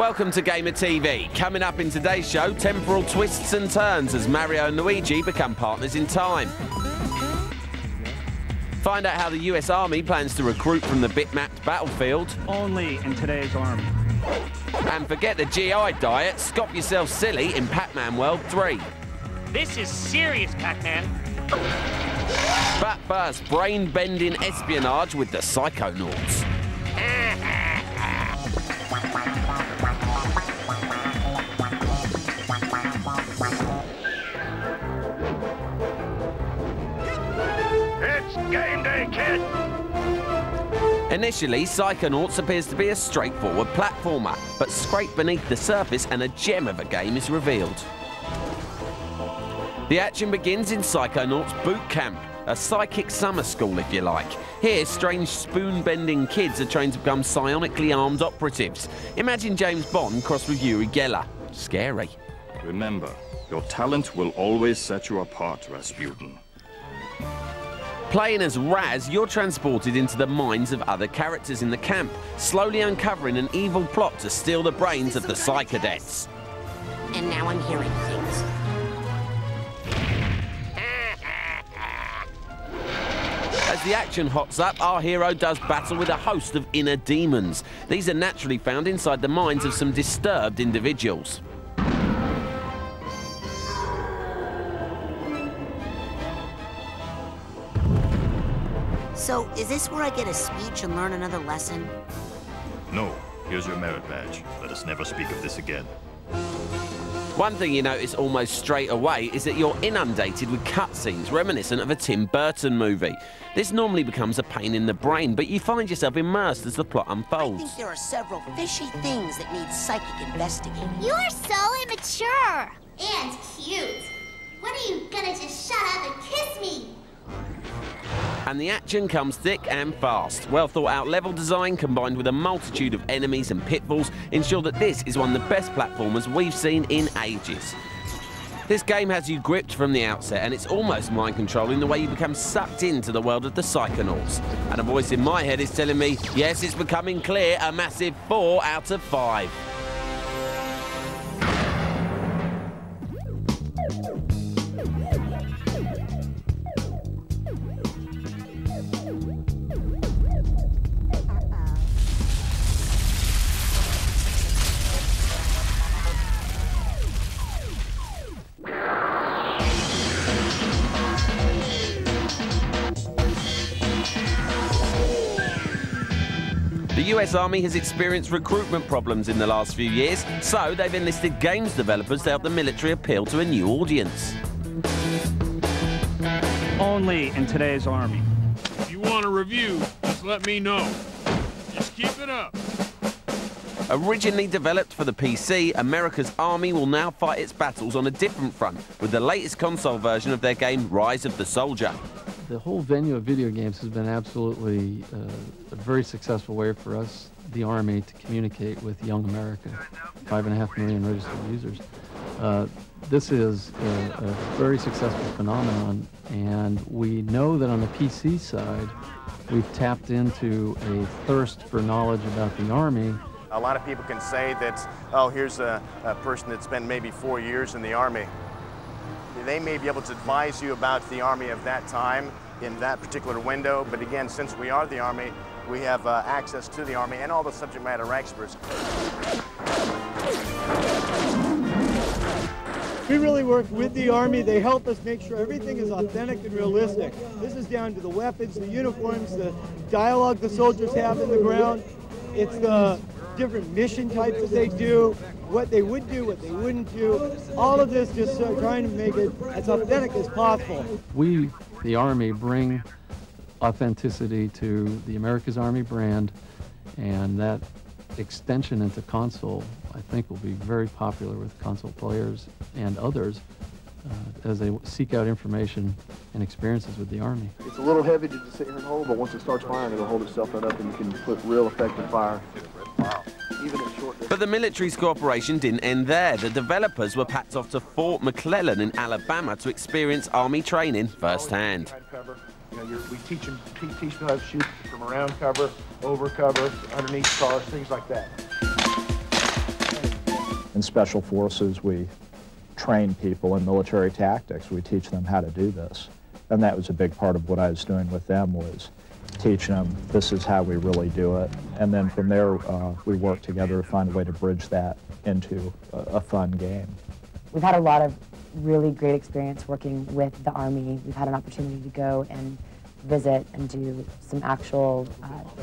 Welcome to Gamer TV. Coming up in today's show, temporal twists and turns as Mario and Luigi become partners in time. Find out how the US Army plans to recruit from the bitmapped battlefield. Only in today's Army. And forget the GI diet, scop yourself silly in Pac-Man World 3. This is serious, Pac-Man. But first, brain-bending espionage with the Psychonauts. It's game day, kid! Initially, Psychonauts appears to be a straightforward platformer, but scrape beneath the surface and a gem of a game is revealed. The action begins in Psychonauts Boot Camp, a psychic summer school if you like. Here, strange spoon-bending kids are trained to become psionically armed operatives. Imagine James Bond crossed with Uri Geller. Scary. Remember, your talent will always set you apart, Rasputin. Playing as Raz, you're transported into the minds of other characters in the camp, slowly uncovering an evil plot to steal the brains of the Psychadets. And now I'm hearing things. As the action hots up, our hero does battle with a host of inner demons. These are naturally found inside the minds of some disturbed individuals. So, is this where I get a speech and learn another lesson? No, here's your merit badge. Let us never speak of this again. One thing you notice almost straight away is that you're inundated with cutscenes reminiscent of a Tim Burton movie. This normally becomes a pain in the brain, but you find yourself immersed as the plot unfolds. I think there are several fishy things that need psychic investigating. You are so immature. And cute. When are you gonna just shut up and kiss me? And the action comes thick and fast. Well thought out level design combined with a multitude of enemies and pitfalls ensure that this is one of the best platformers we've seen in ages. This game has you gripped from the outset, and it's almost mind-controlling the way you become sucked into the world of the Psychonauts. And a voice in my head is telling me, yes, it's becoming clear, a massive 4 out of 5. The US Army has experienced recruitment problems in the last few years, so they've enlisted games developers to help the military appeal to a new audience. Only in today's Army. If you want a review, just let me know. Just keep it up. Originally developed for the PC, America's Army will now fight its battles on a different front with the latest console version of their game, Rise of the Soldier. The whole venue of video games has been absolutely a very successful way for us, the Army, to communicate with young America, 5.5 million registered users. This is a very successful phenomenon, and we know that on the PC side, we've tapped into a thirst for knowledge about the Army. A lot of people can say that, oh, here's a person that spent maybe 4 years in the Army. They may be able to advise you about the Army of that time in that particular window, but again, since we are the Army, we have access to the Army and all the subject matter experts. We really work with the Army. They help us make sure everything is authentic and realistic. This is down to the weapons, the uniforms, the dialogue the soldiers have in the ground. It's the different mission types that they do, what they would do, what they wouldn't do. All of this just trying to make it as authentic as possible. We, the Army, bring authenticity to the America's Army brand, and that extension into console, I think, will be very popular with console players and others as they seek out information and experiences with the Army. It's a little heavy to just sit here and hold, but once it starts firing, it'll hold itself right up and you can put real effective fire. Wow. Even at short distance. But the military's cooperation didn't end there. The developers were packed off to Fort McClellan in Alabama to experience Army training firsthand. You know, we teach them how to shoot from around cover, over cover, underneath cars, things like that. In Special Forces, we train people in military tactics. We teach them how to do this. And that was a big part of what I was doing with them, was teaching them this is how we really do it. And then from there, we worked together to find a way to bridge that into a fun game. We've had a lot of really great experience working with the Army. We've had an opportunity to go and visit and do some actual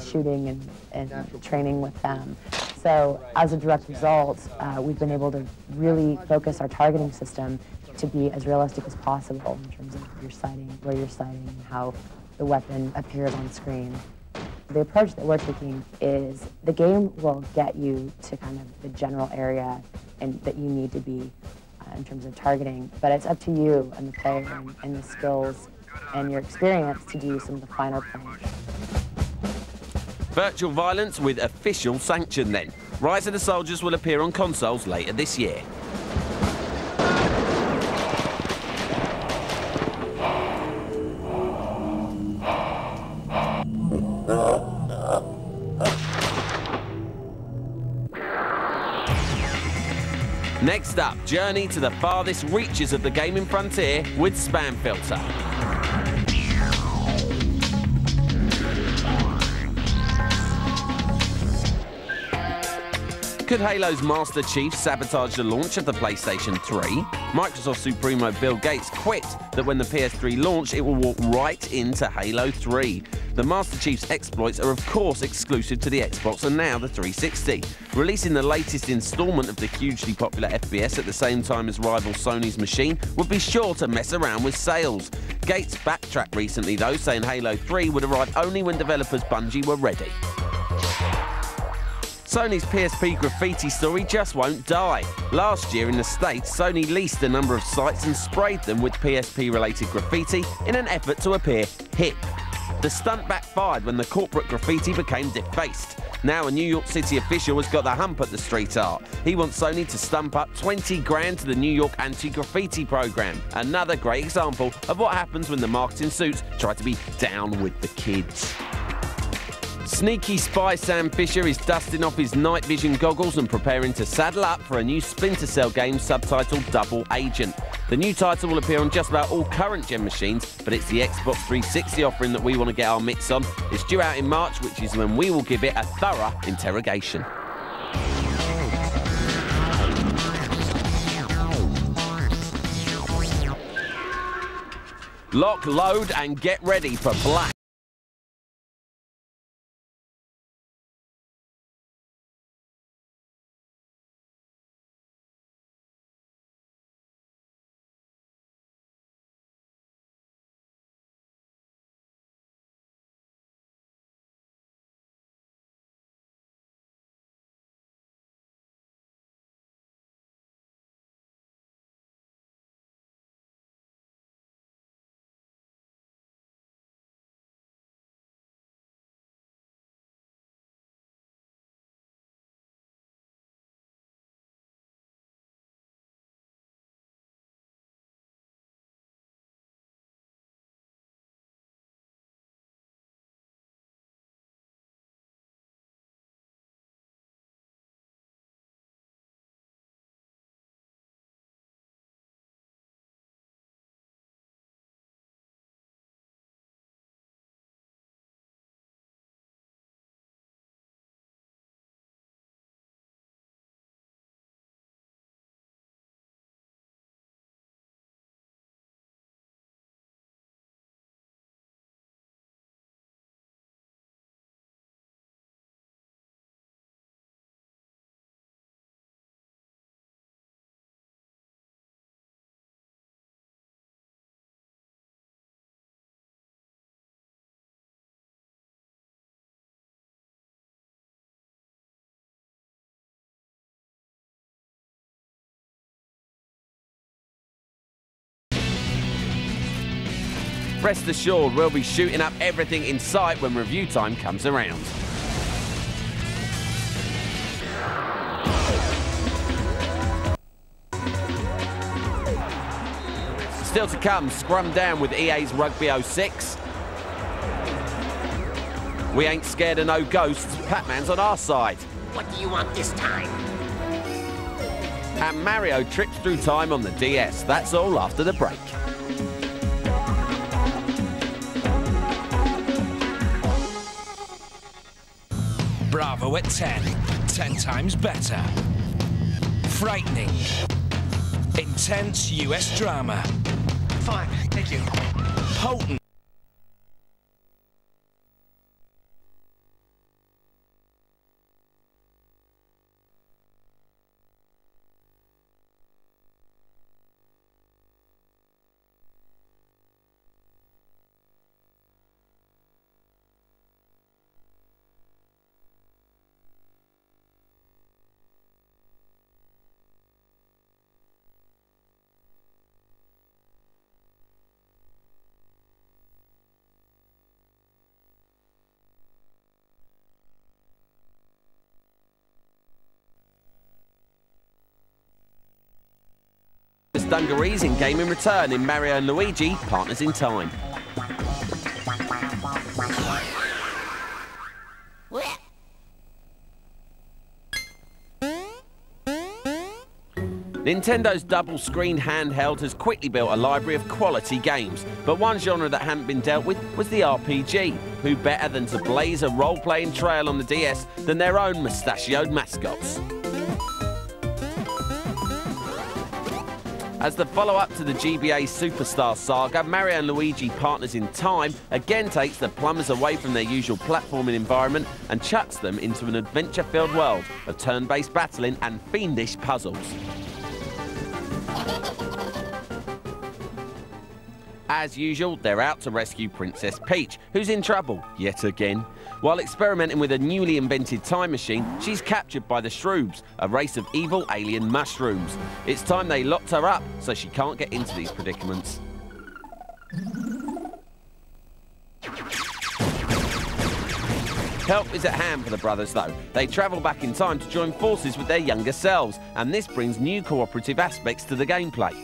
shooting and training with them. So as a direct result, we've been able to really focus our targeting system to be as realistic as possible in terms of your sighting, where you're sighting, and how the weapon appears on screen. The approach that we're taking is the game will get you to kind of the general area and that you need to be in terms of targeting, but it's up to you and the player and the skills and your experience to do some of the finer points. Virtual violence with official sanction then. Rise of the Soldiers will appear on consoles later this year. Next up, journey to the farthest reaches of the gaming frontier with Spam Filter. Could Halo's Master Chief sabotage the launch of the PlayStation 3? Microsoft Supremo Bill Gates quipped that when the PS3 launched, it will walk right into Halo 3. The Master Chief's exploits are of course exclusive to the Xbox and now the 360. Releasing the latest installment of the hugely popular FPS at the same time as rival Sony's machine would be sure to mess around with sales. Gates backtracked recently though, saying Halo 3 would arrive only when developers Bungie were ready. Sony's PSP graffiti story just won't die. Last year in the States, Sony leased a number of sites and sprayed them with PSP-related graffiti in an effort to appear hip. The stunt backfired when the corporate graffiti became defaced. Now a New York City official has got the hump at the street art. He wants Sony to stump up 20 grand to the New York anti-graffiti program. Another great example of what happens when the marketing suits try to be down with the kids. Sneaky spy Sam Fisher is dusting off his night vision goggles and preparing to saddle up for a new Splinter Cell game subtitled Double Agent. The new title will appear on just about all current-gen machines, but it's the Xbox 360 offering that we want to get our mitts on. It's due out in March, which is when we will give it a thorough interrogation. Lock, load, and get ready for Black. Rest assured, we'll be shooting up everything in sight when review time comes around. Still to come, scrum down with EA's Rugby 06. We ain't scared of no ghosts, Pac-Man's on our side. What do you want this time? And Mario trips through time on the DS. That's all after the break. Bravo at 10. 10 times better. Frightening. Intense US drama. Fine, thank you. Potent. Dungarees in game in return in Mario and Luigi, Partners in Time. Nintendo's double-screened handheld has quickly built a library of quality games, but one genre that hadn't been dealt with was the RPG. Who better than to blaze a role-playing trail on the DS than their own mustachioed mascots? As the follow-up to the GBA Superstar saga, Mario and Luigi Partners in Time again takes the plumbers away from their usual platforming environment and chucks them into an adventure-filled world of turn-based battling and fiendish puzzles. As usual, they're out to rescue Princess Peach, who's in trouble yet again. While experimenting with a newly invented time machine, she's captured by the Shroobs, a race of evil alien mushrooms. It's time they locked her up so she can't get into these predicaments. Help is at hand for the brothers, though. They travel back in time to join forces with their younger selves, and this brings new cooperative aspects to the gameplay.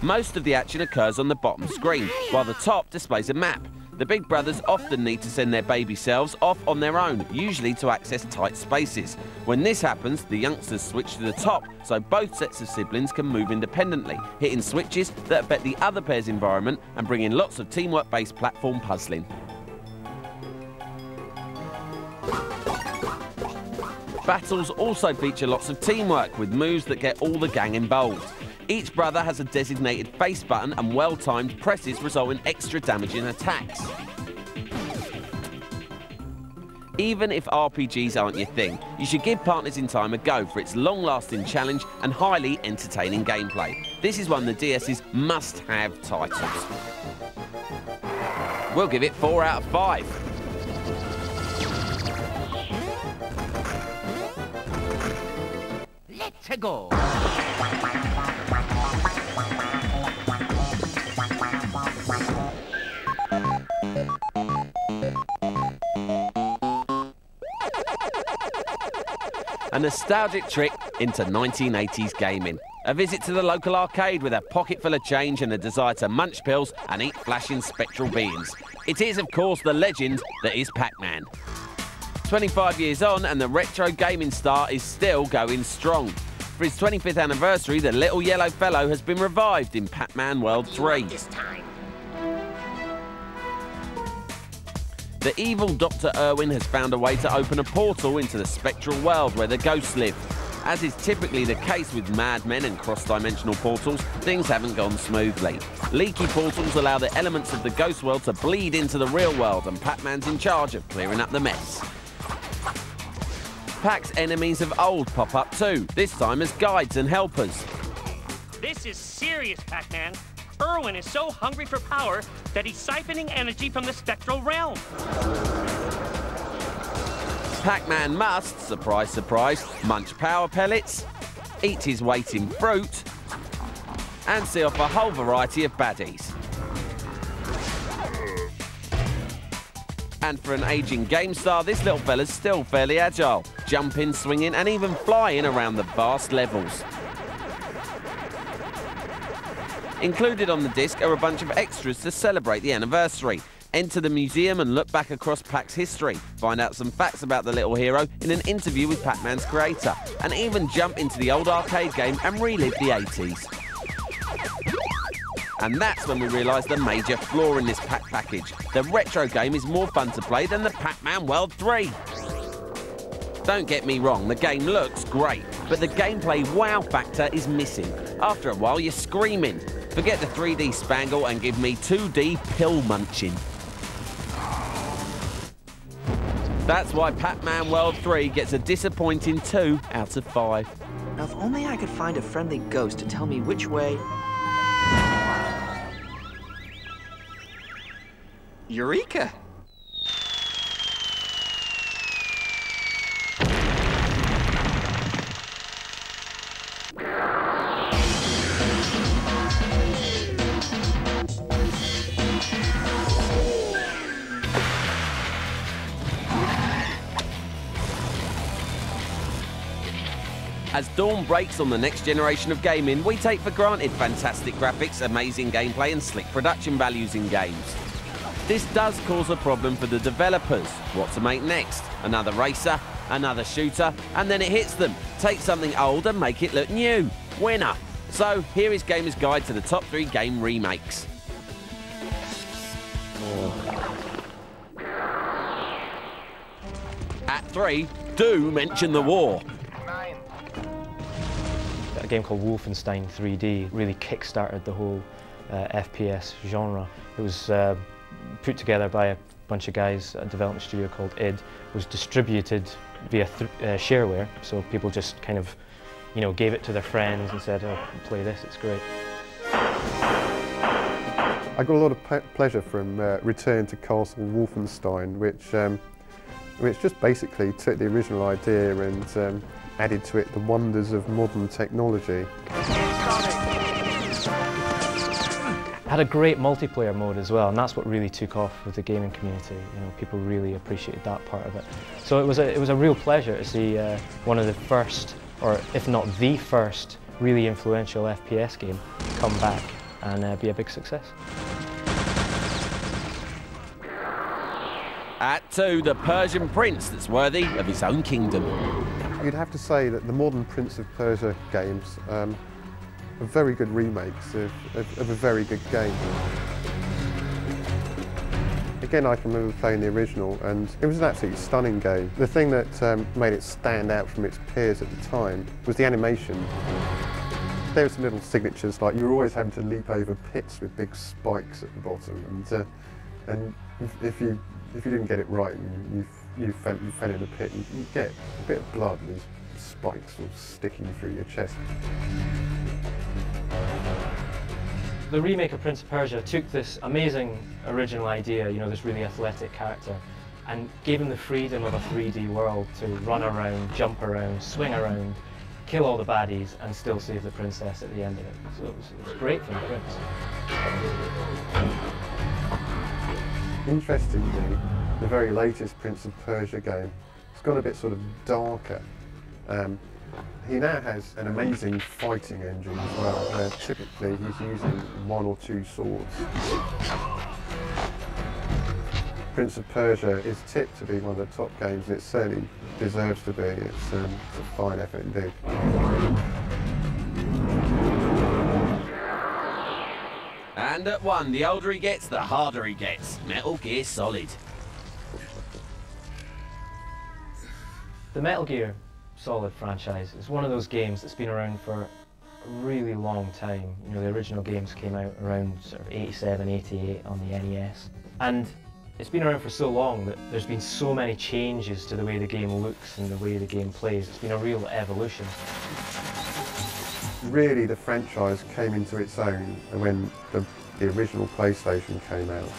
Most of the action occurs on the bottom screen, while the top displays a map. The big brothers often need to send their baby selves off on their own, usually to access tight spaces. When this happens, the youngsters switch to the top, so both sets of siblings can move independently, hitting switches that affect the other pair's environment and bring in lots of teamwork-based platform puzzling. Battles also feature lots of teamwork, with moves that get all the gang involved. Each brother has a designated face button, and well-timed presses result in extra damaging attacks. Even if RPGs aren't your thing, you should give Partners in Time a go for its long-lasting challenge and highly entertaining gameplay. This is one of the DS's must-have titles. We'll give it 4 out of 5. Let's go. A nostalgic trip into 1980s gaming. A visit to the local arcade with a pocket full of change and a desire to munch pills and eat flashing spectral beans. It is, of course, the legend that is Pac-Man. 25 years on, and the retro gaming star is still going strong. For his 25th anniversary, the little yellow fellow has been revived in Pac-Man World 3. The evil Dr. Irwin has found a way to open a portal into the spectral world where the ghosts live. As is typically the case with madmen and cross-dimensional portals, things haven't gone smoothly. Leaky portals allow the elements of the ghost world to bleed into the real world, and Pac-Man's in charge of clearing up the mess. Pac's enemies of old pop up too, this time as guides and helpers. This is serious, Pac-Man. Irwin is so hungry for power that he's siphoning energy from the spectral realm. Pac-Man must, surprise, surprise, munch power pellets, eat his weight in fruit, and see off a whole variety of baddies. And for an aging game star, this little fella's still fairly agile, jumping, swinging, and even flying around the vast levels. Included on the disc are a bunch of extras to celebrate the anniversary. Enter the museum and look back across Pac-'s history. Find out some facts about the little hero in an interview with Pac-Man's creator. And even jump into the old arcade game and relive the 80s. And that's when we realised the major flaw in this Pac package. The retro game is more fun to play than the Pac-Man World 3. Don't get me wrong, the game looks great, but the gameplay wow factor is missing. After a while, you're screaming. Forget the 3D spangle and give me 2D pill munching. That's why Pac-Man World 3 gets a disappointing 2 out of 5. Now, if only I could find a friendly ghost to tell me which way... Eureka! As dawn breaks on the next generation of gaming, we take for granted fantastic graphics, amazing gameplay and slick production values in games. This does cause a problem for the developers. What to make next? Another racer, another shooter, and then it hits them. Take something old and make it look new. Winner! So here is Gamer's Guide to the top 3 game remakes. At 3, do mention the war. A game called Wolfenstein 3D really kick-started the whole FPS genre. It was put together by a bunch of guys at a development studio called id. It was distributed via shareware, so people just kind of, you know, gave it to their friends and said, "Oh, play this, it's great." I got a lot of pleasure from Return to Castle Wolfenstein, which just basically took the original idea and added to it the wonders of modern technology. Had a great multiplayer mode as well, and that's what really took off with the gaming community. You know, people really appreciated that part of it. So it was a real pleasure to see one of the first, or if not the first, really influential FPS game come back and be a big success. At 2, the Persian prince that's worthy of his own kingdom. You'd have to say that the modern Prince of Persia games are very good remakes of a very good game. Again, I can remember playing the original, and it was an absolutely stunning game. The thing that made it stand out from its peers at the time was the animation. There were some little signatures, like you were always having to leap over pits with big spikes at the bottom, and if you didn't get it right and you fell in a pit, you get a bit of blood and these spikes sort of sticking through your chest. The remake of Prince of Persia took this amazing original idea, you know, this really athletic character, and gave him the freedom of a 3D world to run around, jump around, swing around, kill all the baddies and still save the princess at the end of it. So it was great for the prince. Interestingly, the very latest Prince of Persia game, it's gone a bit sort of darker. He now has an amazing fighting engine as well, where typically he's using 1 or 2 swords. Prince of Persia is tipped to be one of the top games, and it certainly deserves to be. It's a fine effort indeed. And at 1, the older he gets, the harder he gets. Metal Gear Solid. The Metal Gear Solid franchise is one of those games that's been around for a really long time. You know, the original games came out around sort of 87, 88 on the NES. And it's been around for so long that there's been so many changes to the way the game looks and the way the game plays. It's been a real evolution. Really, the franchise came into its own when the original PlayStation came out.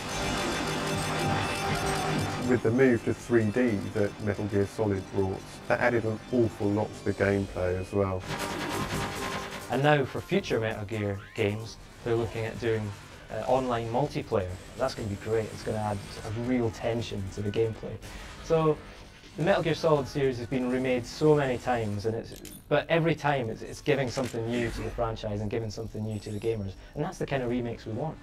With the move to 3D that Metal Gear Solid brought, that added an awful lot to the gameplay as well. And now for future Metal Gear games, they're looking at doing online multiplayer. That's going to be great. It's going to add a real tension to the gameplay. So the Metal Gear Solid series has been remade so many times, but every time it's giving something new to the franchise and giving something new to the gamers. And that's the kind of remakes we want.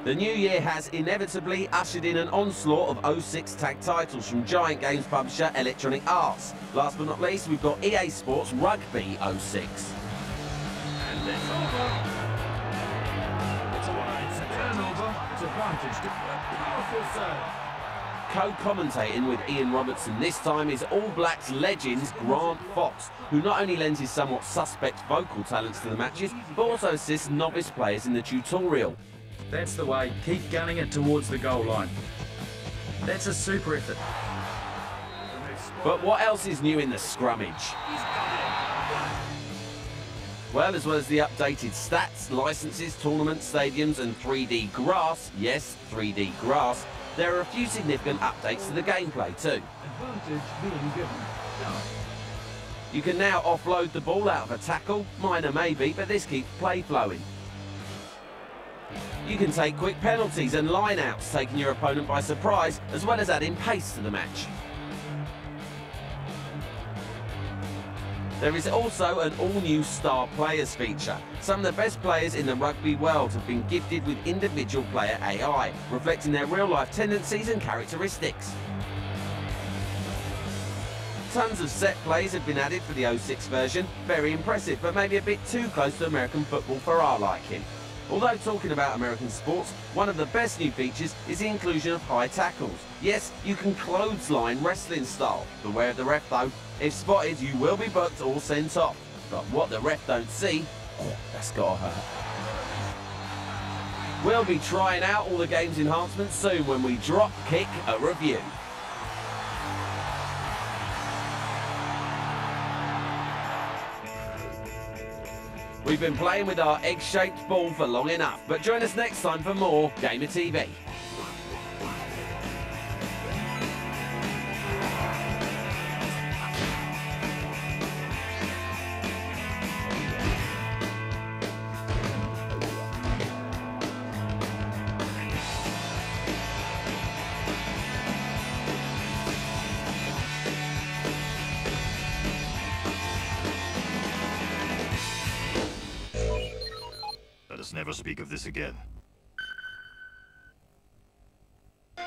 The new year has inevitably ushered in an onslaught of 06 tag titles from giant games publisher Electronic Arts. Last but not least, we've got EA Sports Rugby 06. And it's over. It's a turnover. It's advantage to a powerful serve. Co-commentating with Ian Robertson this time is All Blacks legend Grant Fox, who not only lends his somewhat suspect vocal talents to the matches, but also assists novice players in the tutorial. That's the way. Keep gunning it towards the goal line. That's a super effort. But what else is new in the scrummage? Well, as well as the updated stats, licenses, tournaments, stadiums and 3D grass, yes, 3D grass, there are a few significant updates to the gameplay too. Advantage being given. You can now offload the ball out of a tackle, minor maybe, but this keeps play flowing. You can take quick penalties and line-outs, taking your opponent by surprise, as well as adding pace to the match. There is also an all-new Star Players feature. Some of the best players in the rugby world have been gifted with individual player AI, reflecting their real-life tendencies and characteristics. Tons of set plays have been added for the 06 version. Very impressive, but maybe a bit too close to American football for our liking. Although talking about American sports, one of the best new features is the inclusion of high tackles. Yes, you can clothesline wrestling style. Beware of the ref though. If spotted, you will be booked or sent off. But what the ref don't see, that's gotta hurt. We'll be trying out all the game's enhancements soon when we drop kick a review. We've been playing with our egg-shaped ball for long enough, but join us next time for more Gamer TV. Let us never speak of this again.